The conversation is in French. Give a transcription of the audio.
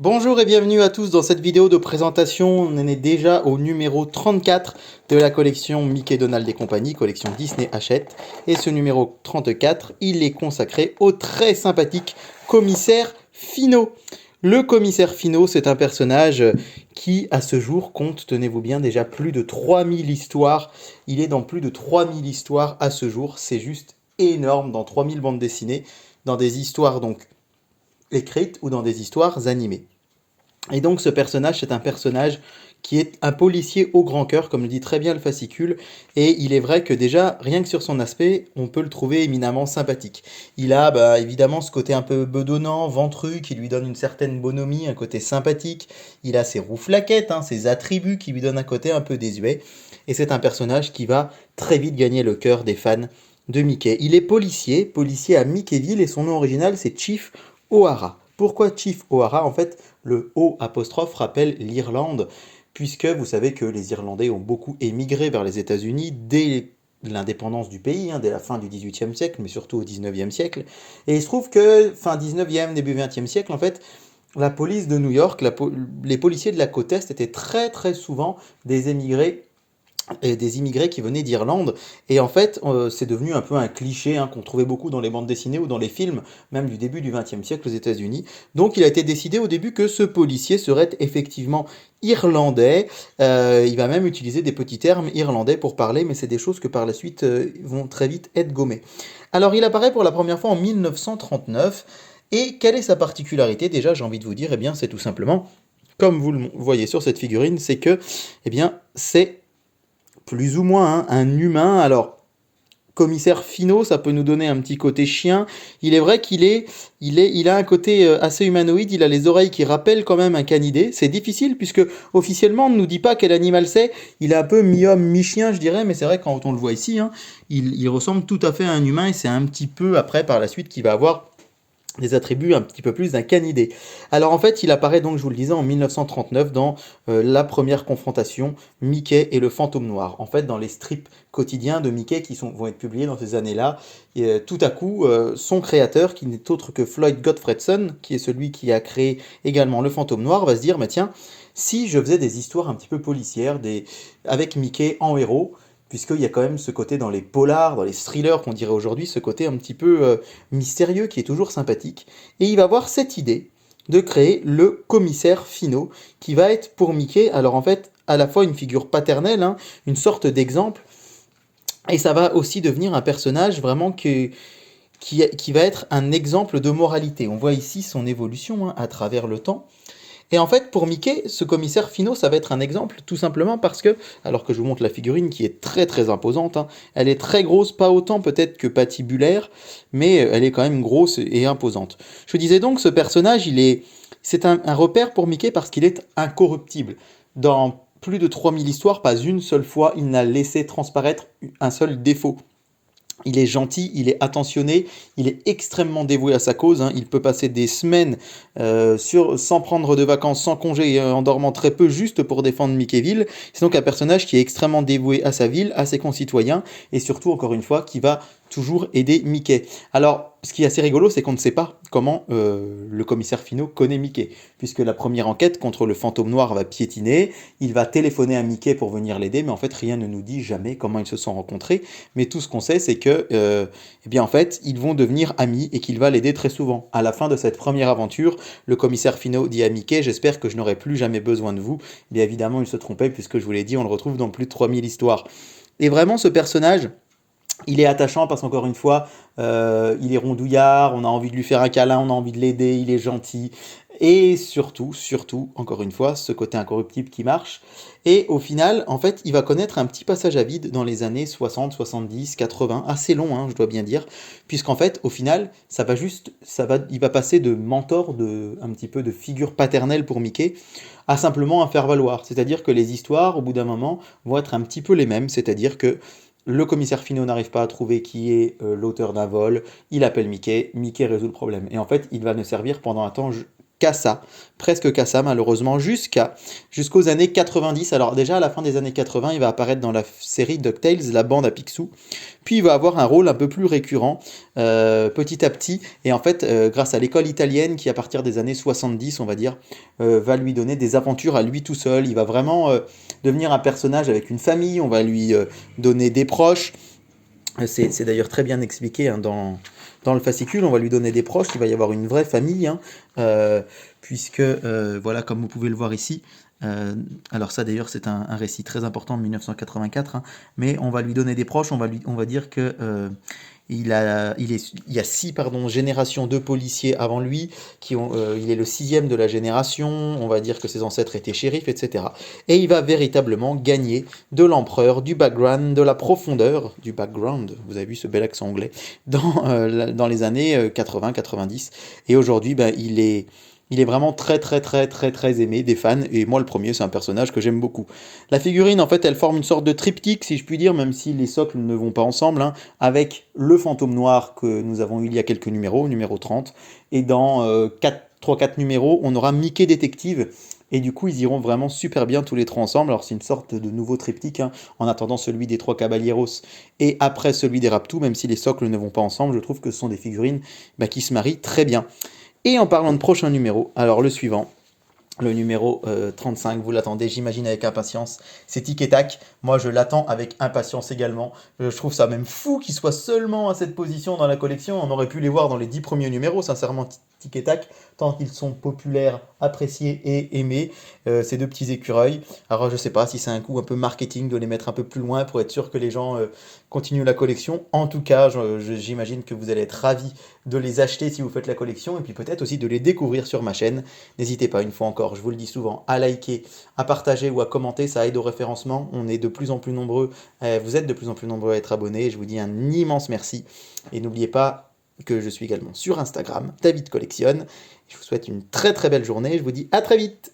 Bonjour et bienvenue à tous dans cette vidéo de présentation. On en est déjà au numéro 34 de la collection Mickey, Donald et compagnie, collection Disney Hachette. Et ce numéro 34, il est consacré au très sympathique commissaire Finot. Le commissaire Finot, c'est un personnage qui, à ce jour, compte, tenez-vous bien, déjà plus de 3000 histoires. Il est dans plus de 3000 histoires à ce jour. C'est juste énorme, dans 3000 bandes dessinées, dans des histoires donc écrites ou dans des histoires animées. Et donc ce personnage, c'est un personnage qui est un policier au grand cœur, comme le dit très bien le fascicule, et il est vrai que déjà, rien que sur son aspect, on peut le trouver éminemment sympathique. Il a évidemment ce côté un peu bedonnant, ventru, qui lui donne une certaine bonhomie, un côté sympathique. Il a ses rouflaquettes, ses attributs qui lui donnent un côté un peu désuet, et c'est un personnage qui va très vite gagner le cœur des fans de Mickey. Il est policier à Mickeyville, et son nom original c'est Chief O'Hara. Pourquoi Chief O'Hara? En fait, le O apostrophe rappelle l'Irlande, puisque vous savez que les Irlandais ont beaucoup émigré vers les États-Unis dès l'indépendance du pays, dès la fin du XVIIIe siècle, mais surtout au XIXe siècle. Et il se trouve que fin XIXe, début XXe siècle, en fait, la police de New York, les policiers de la côte Est étaient très très souvent des émigrés et des immigrés qui venaient d'Irlande. Et en fait, c'est devenu un peu un cliché qu'on trouvait beaucoup dans les bandes dessinées ou dans les films, même du début du XXe siècle aux États-Unis. Donc il a été décidé au début que ce policier serait effectivement irlandais. Il va même utiliser des petits termes irlandais pour parler, mais c'est des choses que par la suite vont très vite être gommées. Alors il apparaît pour la première fois en 1939. Et quelle est sa particularité? Déjà, j'ai envie de vous dire, eh bien, c'est tout simplement, comme vous le voyez sur cette figurine, c'est que, eh bien, c'est plus ou moins un humain. Alors, commissaire Finot, ça peut nous donner un petit côté chien. Il est vrai il a un côté assez humanoïde. Il a les oreilles qui rappellent quand même un canidé. C'est difficile puisque officiellement on ne nous dit pas quel animal c'est. Il est un peu mi-homme, mi-chien, je dirais, mais c'est vrai quand on le voit ici, il ressemble tout à fait à un humain et c'est un petit peu après par la suite qu'il va avoir des attributs un petit peu plus d'un canidé. Alors en fait, il apparaît donc, je vous le disais, en 1939 dans la première confrontation Mickey et le fantôme noir. En fait, dans les strips quotidiens de Mickey vont être publiés dans ces années-là, tout à coup, son créateur, qui n'est autre que Floyd Gottfredson, qui est celui qui a créé également le fantôme noir, va se dire, mais tiens, si je faisais des histoires un petit peu policières, avec Mickey en héros, puisqu'il y a quand même ce côté dans les polars, dans les thrillers qu'on dirait aujourd'hui, ce côté un petit peu mystérieux qui est toujours sympathique. Et il va avoir cette idée de créer le commissaire Finot, qui va être pour Mickey, alors en fait, à la fois une figure paternelle, une sorte d'exemple, et ça va aussi devenir un personnage vraiment qui va être un exemple de moralité. On voit ici son évolution à travers le temps. Et en fait, pour Mickey, ce commissaire Finot, ça va être un exemple, tout simplement parce que, alors que je vous montre la figurine qui est très très imposante, elle est très grosse, pas autant peut-être que patibulaire, mais elle est quand même grosse et imposante. Je disais donc, ce personnage, c'est un repère pour Mickey parce qu'il est incorruptible. Dans plus de 3000 histoires, pas une seule fois, il n'a laissé transparaître un seul défaut. Il est gentil, il est attentionné, il est extrêmement dévoué à sa cause. Il peut passer des semaines sans prendre de vacances, sans congé et en dormant très peu, juste pour défendre Mickeyville. C'est donc un personnage qui est extrêmement dévoué à sa ville, à ses concitoyens, et surtout, encore une fois, qui va toujours aider Mickey. Alors, ce qui est assez rigolo, c'est qu'on ne sait pas comment le commissaire Finot connaît Mickey, puisque la première enquête contre le fantôme noir va piétiner, il va téléphoner à Mickey pour venir l'aider, mais en fait, rien ne nous dit jamais comment ils se sont rencontrés, mais tout ce qu'on sait, c'est que, eh bien, en fait, ils vont devenir amis et qu'il va l'aider très souvent. À la fin de cette première aventure, le commissaire Finot dit à Mickey, j'espère que je n'aurai plus jamais besoin de vous. Bien évidemment, il se trompait, puisque je vous l'ai dit, on le retrouve dans plus de 3000 histoires. Et vraiment, ce personnage, il est attachant parce qu'encore une fois, il est rondouillard, on a envie de lui faire un câlin, on a envie de l'aider, il est gentil. Et surtout, surtout, encore une fois, ce côté incorruptible qui marche. Et au final, en fait, il va connaître un petit passage à vide dans les années 60, 70, 80, assez long, je dois bien dire, puisqu'en fait, au final, il va passer de mentor, un petit peu de figure paternelle pour Mickey, à simplement un faire-valoir. C'est-à-dire que les histoires, au bout d'un moment, vont être un petit peu les mêmes, c'est-à-dire que le commissaire Finot n'arrive pas à trouver qui est l'auteur d'un vol, il appelle Mickey, Mickey résout le problème. Et en fait, il va ne servir pendant un temps qu'à ça, presque qu'à ça malheureusement, jusqu'aux années 90. Alors déjà à la fin des années 80, il va apparaître dans la série DuckTales, la bande à Picsou, puis il va avoir un rôle un peu plus récurrent petit à petit, et en fait grâce à l'école italienne qui à partir des années 70 on va dire, va lui donner des aventures à lui tout seul, il va vraiment devenir un personnage avec une famille, on va lui donner des proches. C'est d'ailleurs très bien expliqué hein, dans le fascicule, on va lui donner des proches, il va y avoir une vraie famille, hein, puisque, voilà, comme vous pouvez le voir ici, alors ça d'ailleurs c'est un récit très important de 1984, hein, mais on va lui donner des proches, on va dire que il y a 6 générations de policiers avant lui, il est le 6e de la génération, on va dire que ses ancêtres étaient shérifs, etc. Et il va véritablement gagner de l'empereur, du background, de la profondeur, du background, vous avez vu ce bel accent anglais, dans les années 80-90. Et aujourd'hui, ben, il est vraiment très très très très très aimé des fans, et moi le premier, c'est un personnage que j'aime beaucoup. La figurine, en fait, elle forme une sorte de triptyque, si je puis dire, même si les socles ne vont pas ensemble, hein, avec le fantôme noir que nous avons eu il y a quelques numéros, numéro 30, et dans 3-4 numéros, on aura Mickey Détective, et du coup, ils iront vraiment super bien tous les trois ensemble. Alors, c'est une sorte de nouveau triptyque, hein, en attendant celui des Trois Caballeros et après celui des Raptous, même si les socles ne vont pas ensemble, je trouve que ce sont des figurines bah, qui se marient très bien. Et en parlant de prochain numéro, alors le suivant, le numéro 35, vous l'attendez, j'imagine, avec impatience. C'est Tic et Tac. Moi, je l'attends avec impatience également. Je trouve ça même fou qu'il soit seulement à cette position dans la collection. On aurait pu les voir dans les 10 premiers numéros, sincèrement, Tic et Tac, tant qu'ils sont populaires, appréciés et aimés, ces deux petits écureuils. Alors, je sais pas si c'est un coup un peu marketing de les mettre un peu plus loin pour être sûr que les gens continuent la collection. En tout cas, j'imagine que vous allez être ravis de les acheter si vous faites la collection, et puis peut-être aussi de les découvrir sur ma chaîne. N'hésitez pas, une fois encore, je vous le dis souvent, à liker, à partager ou à commenter, ça aide au référencement. On est de plus en plus nombreux, vous êtes de plus en plus nombreux à être abonnés. Je vous dis un immense merci. Et n'oubliez pas que je suis également sur Instagram, David Collectionne. Je vous souhaite une très très belle journée. Je vous dis à très vite.